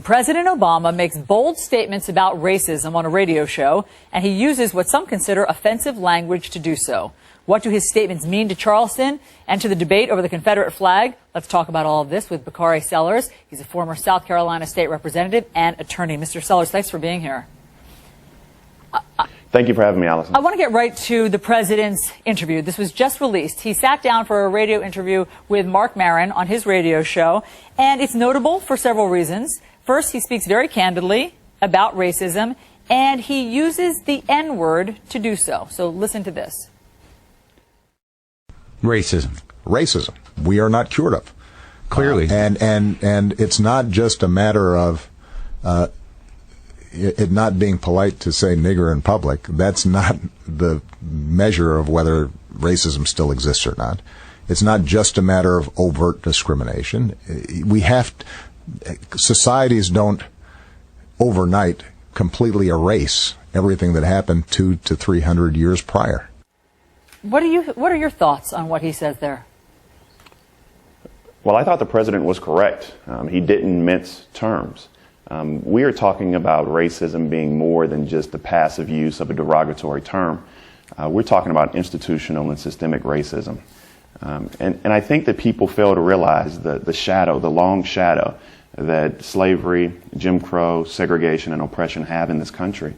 President Obama makes bold statements about racism on a radio show, and he uses what some consider offensive language to do so. What do his statements mean to Charleston and to the debate over the Confederate flag? Let's talk about all of this with Bakari Sellers. He's a former South Carolina state representative and attorney. Mr. Sellers, thanks for being here. Thank you for having me, Allison. I want to get right to the president's interview. This was just released. He sat down for a radio interview with Marc Maron on his radio show, and it's notable for several reasons. First, he speaks very candidly about racism, and he uses the N-word to do so. So listen to this. Racism. We are not cured of. Clearly. And it's not just a matter of it not being polite to say nigger in public. That's not the measure of whether racism still exists or not. It's not just a matter of overt discrimination. Societies don't overnight completely erase everything that happened 200 to 300 years prior. What are your thoughts on what he says there? Well, I thought the president was correct. He didn't mince terms. We are talking about racism being more than just the passive use of a derogatory term. We're talking about institutional and systemic racism. And I think that people fail to realize the long shadow that slavery, Jim Crow, segregation, and oppression have in this country.